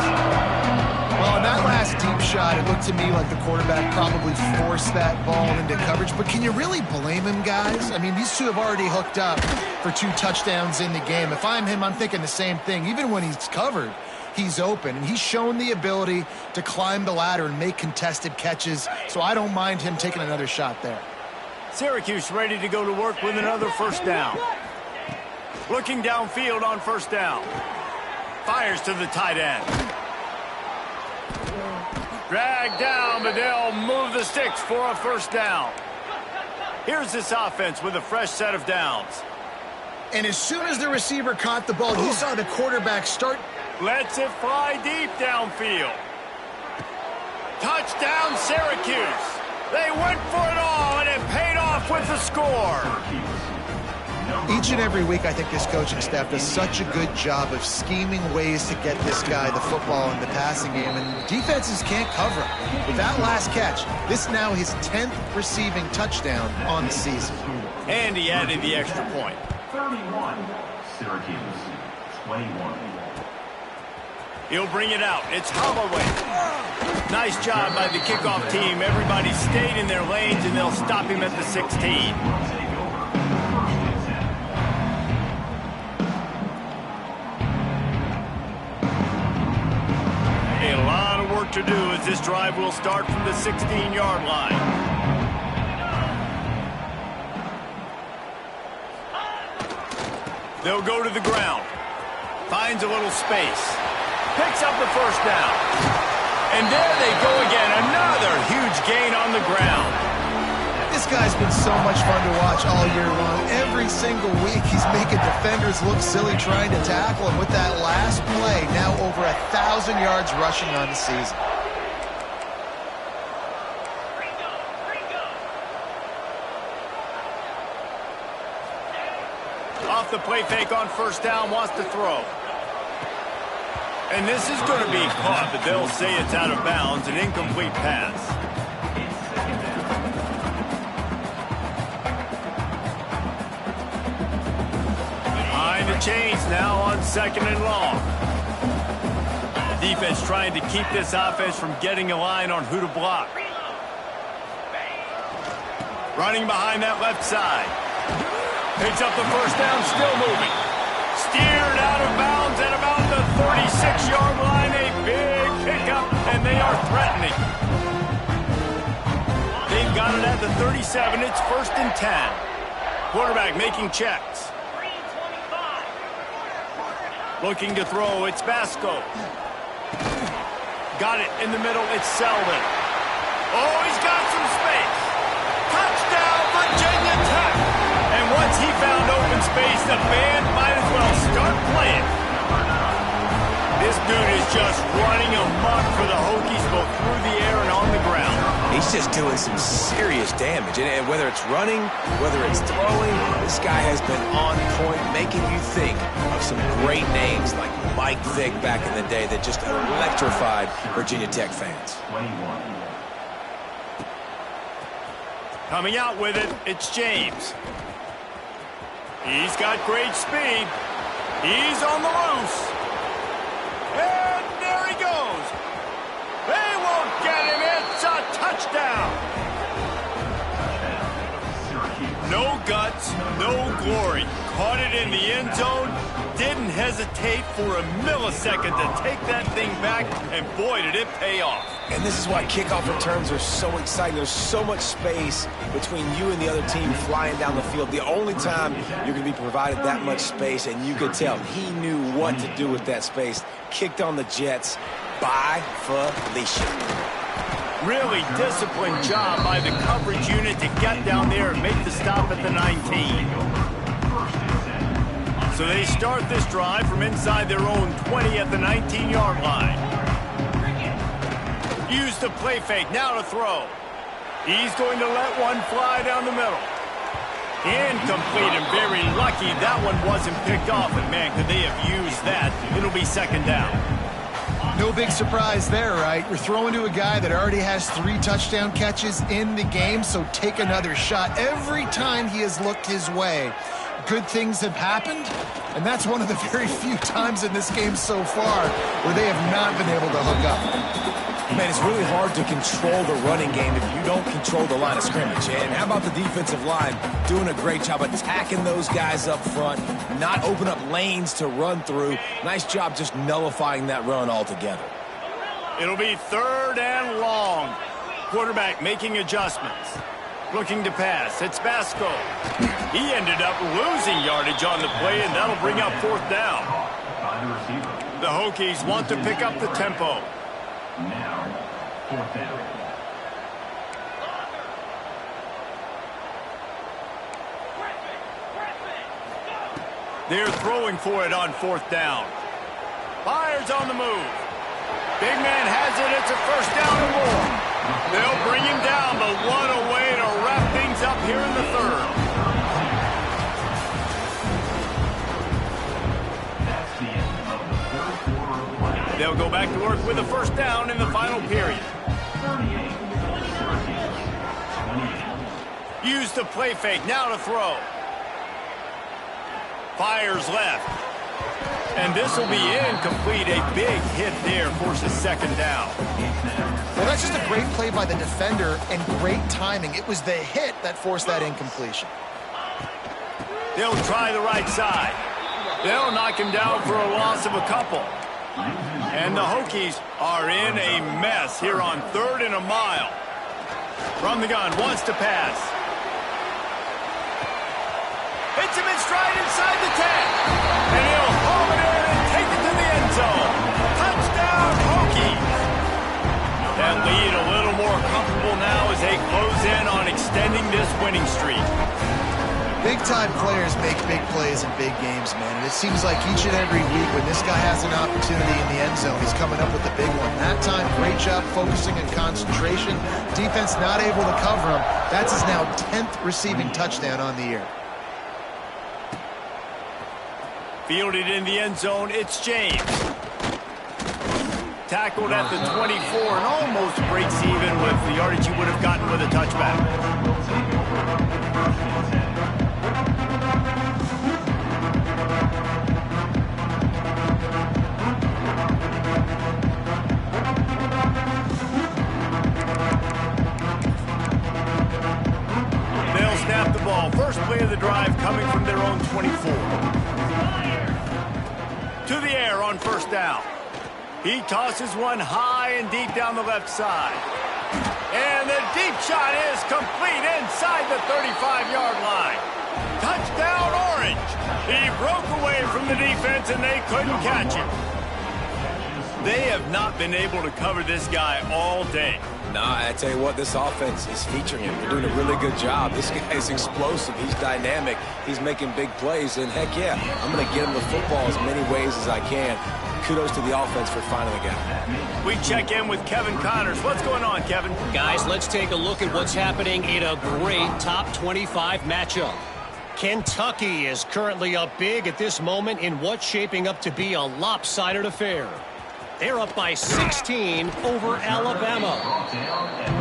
Well, in that last deep shot, it looked to me like the quarterback probably forced that ball into coverage. But can you really blame him, guys? I mean, these two have already hooked up for 2 touchdowns in the game. If I'm him, I'm thinking the same thing. Even when he's covered, he's open. And he's shown the ability to climb the ladder and make contested catches. So I don't mind him taking another shot there. Syracuse ready to go to work with another first down. Looking downfield on first down. Fires to the tight end. Dragged down, but they'll move the sticks for a first down. Here's this offense with a fresh set of downs. And as soon as the receiver caught the ball, you saw the quarterback start. Lets it fly deep downfield. Touchdown, Syracuse. They went for it all, and it paid off with the score. Each and every week, I think this coaching staff does such a good job of scheming ways to get this guy the football in the passing game, and defenses can't cover him. With that last catch, this now his 10th receiving touchdown on the season. And he added the extra point. 31, Syracuse, 21. He'll bring it out. It's Holloway. Nice job by the kickoff team. Everybody stayed in their lanes, and they'll stop him at the 16. A lot of work to do as this drive will start from the 16-yard line. They'll go to the ground. Finds a little space. Picks up the first down. And there they go again. Another huge gain on the ground. This guy's been so much fun to watch all year long. Every single week, he's making defenders look silly trying to tackle him. With that last play, now over 1,000 yards rushing on the season. off the play fake on first down, wants to throw. And this is going to be caught, but they'll say it's out of bounds, an incomplete pass. Behind the chains now on 2nd and long. Defense trying to keep this offense from getting a line on who to block. Running behind that left side. Picks up the first down, still moving. Steered out of bounds at about the 36-yard line. A big pickup, and they are threatening. They've got it at the 37. It's 1st and 10. Quarterback making checks. Looking to throw. It's Basco. Got it in the middle. It's Selden. Oh, he's got some space. Touchdown, Virginia Tech. And once he found open space, the band might as well start playing. This dude is just running amok for the Hokies, both through the air and on the ground. He's just doing some serious damage. And whether it's running, whether it's throwing, this guy has been on point, making you think of some great names like Mike Vick back in the day that just electrified Virginia Tech fans. 21. Coming out with it, it's James. He's got great speed. He's on the loose. And there he goes. They won't get him. It's a touchdown. No guts, no glory. Caught it in the end zone. Didn't hesitate for a millisecond to take that thing back. And boy, did it pay off. And this is why kickoff returns are so exciting. There's so much space between you and the other team flying down the field. The only time you're going to be provided that much space, and you could tell he knew what to do with that space. Kicked on the Jets by Felicia. Really disciplined job by the coverage unit to get down there and make the stop at the 19. So they start this drive from inside their own 20 at the 19-yard line. Use the play fake, now to throw. He's going to let one fly down the middle. Incomplete, and very lucky that one wasn't picked off. And man, could they have used that? It'll be 2nd down. No big surprise there, right? You're throwing to a guy that already has 3 touchdown catches in the game, so take another shot. Every time he has looked his way, good things have happened, and that's one of the very few times in this game so far where they have not been able to hook up. Man, it's really hard to control the running game if you don't control the line of scrimmage. And how about the defensive line doing a great job attacking those guys up front, not open up lanes to run through. Nice job just nullifying that run altogether. It'll be 3rd and long. Quarterback making adjustments. Looking to pass. It's Basco. He ended up losing yardage on the play, and that'll bring up 4th down. The Hokies want to pick up the tempo. Now, 4th down. They're throwing for it on 4th down. Fires on the move. Big man has it. It's a 1st down or more. They'll bring him down, but what a way to wrap things up here in the 3rd. That's the end of the 3rd quarter of play. They'll go back to work with a 1st down in the final period. 38. Use the play fake, now to throw. Fires left. And this will be incomplete. A big hit there, forces 2nd down. Well, that's just a great play by the defender and great timing. It was the hit that forced that incompletion. They'll try the right side. They'll knock him down for a loss of a couple. And the Hokies are in a mess here on 3rd and a mile. From the gun, wants to pass. Hits him in stride inside the 10. And he'll haul it in and take it to the end zone. Touchdown, Hokies. That lead a little more comfortable now as they close in on extending this winning streak. Big-time players make big plays in big games, man. And it seems like each and every week when this guy has an opportunity in the end zone, he's coming up with a big one. That time, great job focusing and concentration. Defense not able to cover him. That's his now 10th receiving touchdown on the year. Fielded in the end zone, it's James. Tackled at the 24 and almost breaks even with the yardage he would have gotten with a touchback. They'll snap the ball. First play of the drive coming from their own 24. To the air on first down. He tosses one high and deep down the left side. And the deep shot is complete inside the 35-yard line. Touchdown, Orange. He broke away from the defense, and they couldn't catch him. They have not been able to cover this guy all day. Nah, I tell you what, this offense is featuring him. They're doing a really good job. This guy is explosive. He's dynamic. He's making big plays. And, heck, yeah, I'm going to get him the football as many ways as I can. Kudos to the offense for finding the guy. We check in with Kevin Connors. What's going on, Kevin? Guys, let's take a look at what's happening in a great top 25 matchup. Kentucky is currently up big at this moment in what's shaping up to be a lopsided affair. They're up by 16 over Alabama.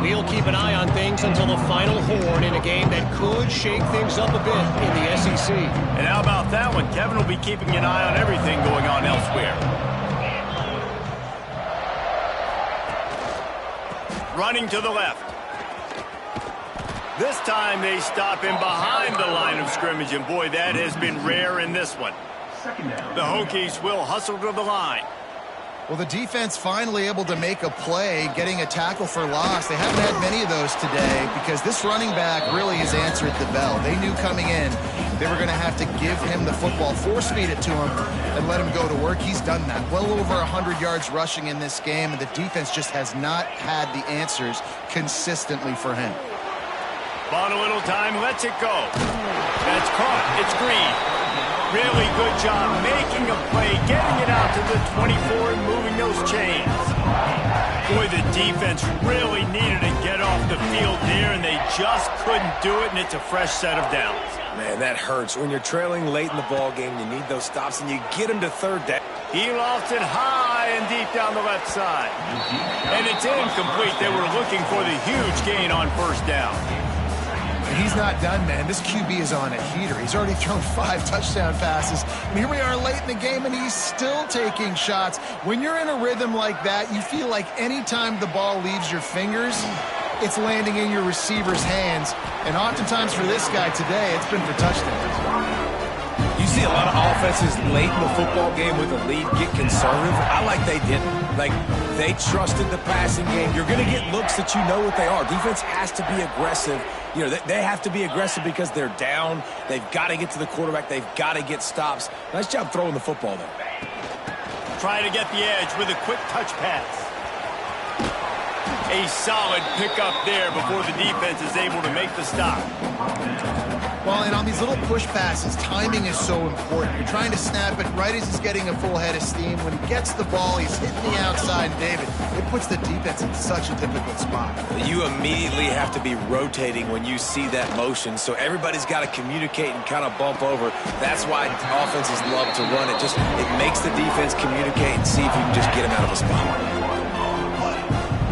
We'll keep an eye on things until the final horn in a game that could shake things up a bit in the SEC. And how about that one? Kevin will be keeping an eye on everything going on elsewhere. Running to the left. This time they stop him behind the line of scrimmage, and boy, that has been rare in this one. The Hokies will hustle to the line. Well, the defense finally able to make a play, getting a tackle for loss. They haven't had many of those today because this running back really has answered the bell. They knew coming in they were going to have to give him the football, force-feed it to him, and let him go to work. He's done that. Well over 100 yards rushing in this game, and the defense just has not had the answers consistently for him. Bought a little time, lets it go. That's caught. It's Green. Really good job making a play, getting it out to the 24 and moving those chains. Boy, the defense really needed to get off the field there, and they just couldn't do it, and it's a fresh set of downs. Man, that hurts. When you're trailing late in the ball game, you need those stops, and you get them to third down. He lost it high and deep down the left side. And it's incomplete. They were looking for the huge gain on first down. He's not done, man. This QB is on a heater. He's already thrown 5 touchdown passes. And here we are late in the game, and he's still taking shots. When you're in a rhythm like that, you feel like any time the ball leaves your fingers, it's landing in your receiver's hands. And oftentimes for this guy today, it's been for touchdowns. You see a lot of offenses late in the football game with a lead get conservative. I like they didn't. Like, they trusted the passing game. You're going to get looks that you know what they are. Defense has to be aggressive. You know, they have to be aggressive because they're down. They've got to get to the quarterback. They've got to get stops. Nice job throwing the football there. Try to get the edge with a quick touch pass. A solid pickup there before the defense is able to make the stop. Well, and on these little push passes, timing is so important. You're trying to snap it right as he's getting a full head of steam. When he gets the ball, he's hitting the outside, David. It puts the defense in such a difficult spot. You immediately have to be rotating when you see that motion, so everybody's got to communicate and kind of bump over. That's why offenses love to run it. It makes the defense communicate and see if you can just get him out of a spot.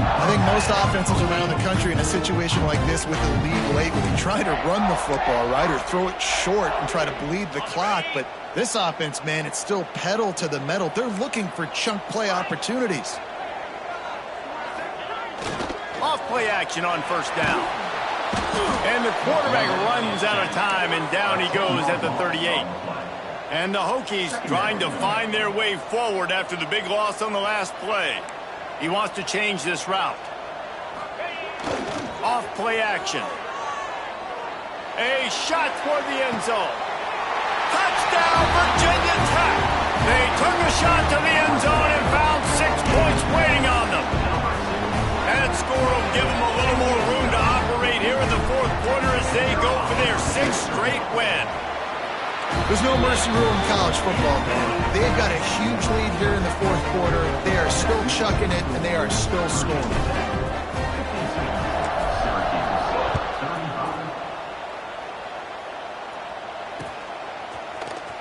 I think most offenses around the country in a situation like this with the lead late would be trying to run the football, right, or throw it short and try to bleed the clock. But this offense, man, it's still pedal to the metal. They're looking for chunk play opportunities. Off play action on first down. And the quarterback runs out of time, and down he goes at the 38. And the Hokies trying to find their way forward after the big loss on the last play. He wants to change this route. Off play action. A shot toward the end zone. Touchdown, Virginia Tech. They took a shot to the end zone and found 6 points waiting on them. That score will give them a little more room to operate here in the fourth quarter as they go for their 6th straight win. There's no mercy rule in college football, man. They've got a huge lead here in the fourth quarter. They are still chucking it, and they are still scoring.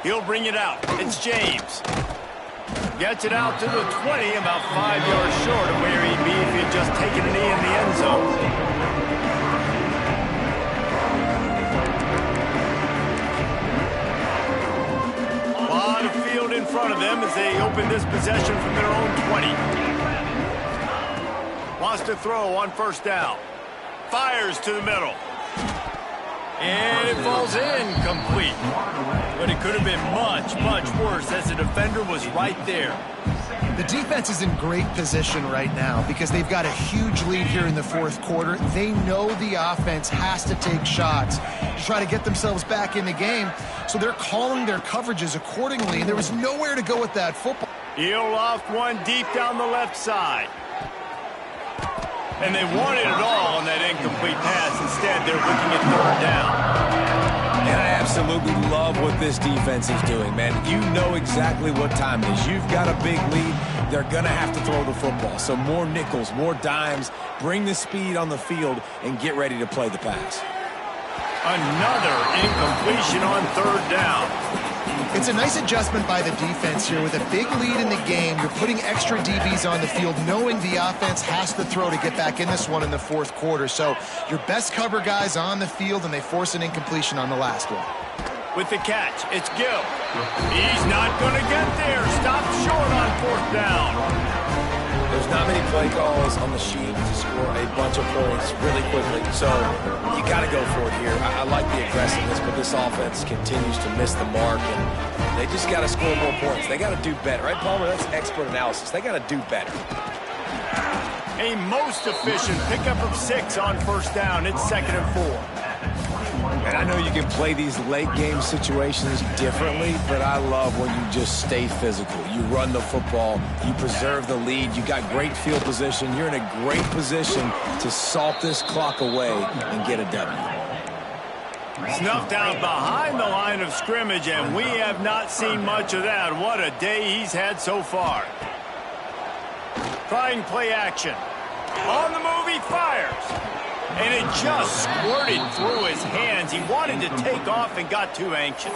He'll bring it out. It's James. Gets it out to the 20, about 5 yards short of where he'd be if he had just taken a knee in the end zone. A lot of field in front of them as they open this possession from their own 20. Wants to throw on first down. Fires to the middle. And it falls incomplete. But it could have been much, much worse as the defender was right there. The defense is in great position right now because they've got a huge lead here in the fourth quarter. They know the offense has to take shots to try to get themselves back in the game. So they're calling their coverages accordingly, and there was nowhere to go with that football. He'll loft one deep down the left side. And they wanted it all on that incomplete pass. Instead, they're looking at third down. And I absolutely love what this defense is doing, man. You know exactly what time it is. You've got a big lead. They're going to have to throw the football. So more nickels, more dimes. Bring the speed on the field and get ready to play the pass. Another incompletion on third down. It's a nice adjustment by the defense here. With a big lead in the game, you're putting extra DBs on the field, knowing the offense has to throw to get back in this one in the fourth quarter. So your best cover guys on the field, and they force an incompletion on the last one. With the catch, it's Gill. He's not going to get there. Stopped short on fourth down. There's not many play calls on the sheet to score a bunch of points really quickly, so you got to go for it here. I like the aggressiveness, but this offense continues to miss the mark, and they just got to score more points. They got to do better, right, Palmer? That's expert analysis. They got to do better. A most efficient pickup of 6 on first down. It's 2nd and 4. And I know you can play these late-game situations differently, but I love when you just stay physical. You run the football. You preserve the lead. You got great field position. You're in a great position to salt this clock away and get a W. Snuffed out behind the line of scrimmage, and we have not seen much of that. What a day he's had so far. Trying play action. On the move, he fires. And it just squirted through his hands. He wanted to take off and got too anxious.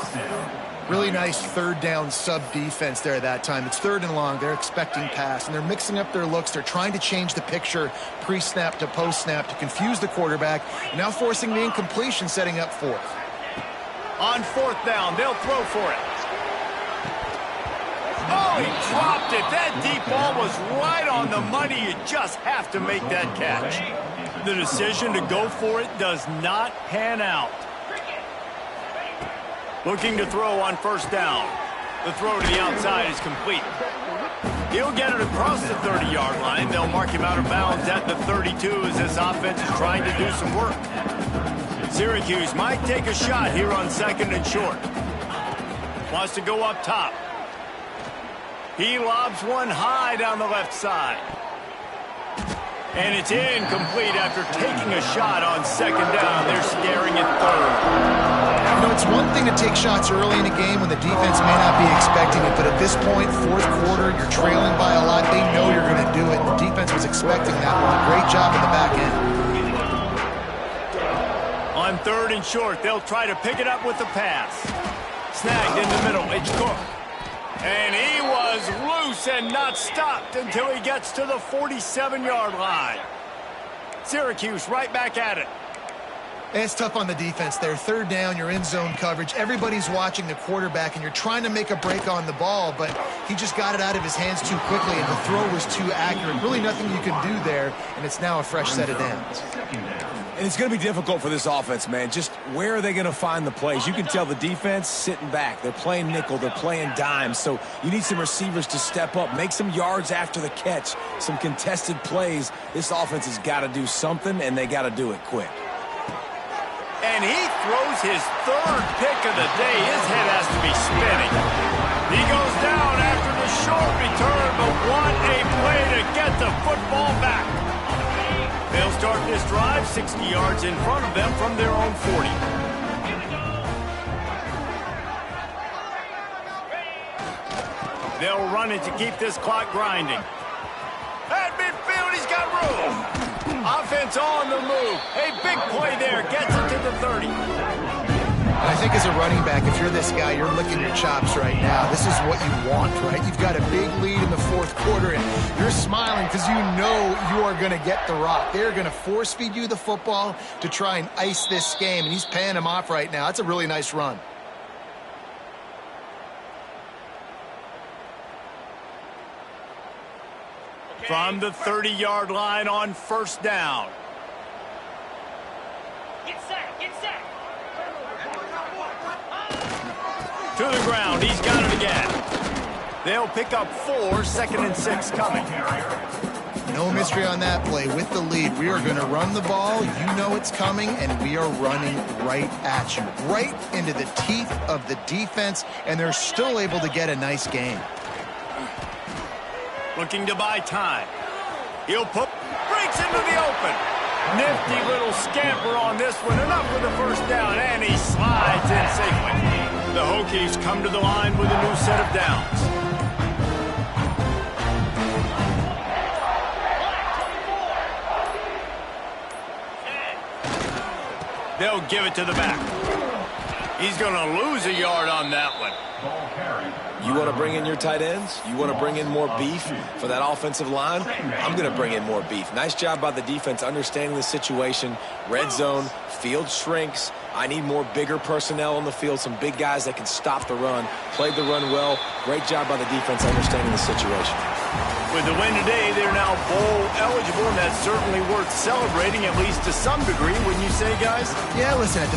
Really nice third down sub-defense there that time. It's 3rd and long. They're expecting pass, and they're mixing up their looks. They're trying to change the picture pre-snap to post-snap to confuse the quarterback. Now forcing the incompletion, setting up 4th. On 4th down, they'll throw for it. Oh, he dropped it. That deep ball was right on the money. You just have to make that catch. The decision to go for it does not pan out. Looking to throw on first down. The throw to the outside is complete. He'll get it across the 30-yard line. They'll mark him out of bounds at the 32 as this offense is trying to do some work. Syracuse might take a shot here on 2nd and short. Wants to go up top. He lobs one high down the left side. And it's incomplete after taking a shot on 2nd down. They're scaring it 3rd. You know, it's one thing to take shots early in a game when the defense may not be expecting it, but at this point, 4th quarter, you're trailing by a lot. They know you're going to do it. The defense was expecting that one. Great job in the back end. On 3rd and short, they'll try to pick it up with the pass. Snagged in the middle. It's Cook. And he was loose and not stopped until he gets to the 47-yard line. Syracuse right back at it. It's tough on the defense there. 3rd down, you're in zone coverage. Everybody's watching the quarterback, and you're trying to make a break on the ball, but he just got it out of his hands too quickly, and the throw was too accurate. Really nothing you can do there, and it's now a fresh set of downs. And it's going to be difficult for this offense, man. Just where are they going to find the plays? You can tell the defense sitting back. They're playing nickel. They're playing dime. So you need some receivers to step up, make some yards after the catch, some contested plays. This offense has got to do something, and they got to do it quick. And he throws his 3rd pick of the day. His head has to be spinning. He goes down after the short return, but what a play to get the football back. They'll start this drive 60 yards in front of them from their own 40. They'll run it to keep this clock grinding. At midfield, he's got room. Offense on the move. A big play there. Gets it to the 30. I think as a running back, if you're this guy, you're licking your chops right now. This is what you want, right? You've got a big lead in the fourth quarter, and you're smiling because you know you are going to get the rock. They're going to force feed you the football to try and ice this game, and he's paying him off right now. That's a really nice run. From the 30-yard line on first down. Get set, get set. To the ground. He's got it again. They'll pick up 4, 2nd and 6 coming. No mystery on that play. With the lead, we are going to run the ball. You know it's coming, and we are running right at you. Right into the teeth of the defense, and they're still able to get a nice gain. Looking to buy time. Breaks into the open. Nifty little scamper on this one. Enough for the first down, and he slides in safely. The Hokies come to the line with a new set of downs. They'll give it to the back. He's going to lose a yard on that one. Ball carried. You want to bring in your tight ends? You want to bring in more beef for that offensive line? I'm going to bring in more beef. Nice job by the defense understanding the situation. Red zone, field shrinks. I need more bigger personnel on the field, some big guys that can stop the run. Played the run well. Great job by the defense understanding the situation. With the win today, they're now bowl eligible, and that's certainly worth celebrating, at least to some degree, wouldn't you say, guys? Yeah, listen, at the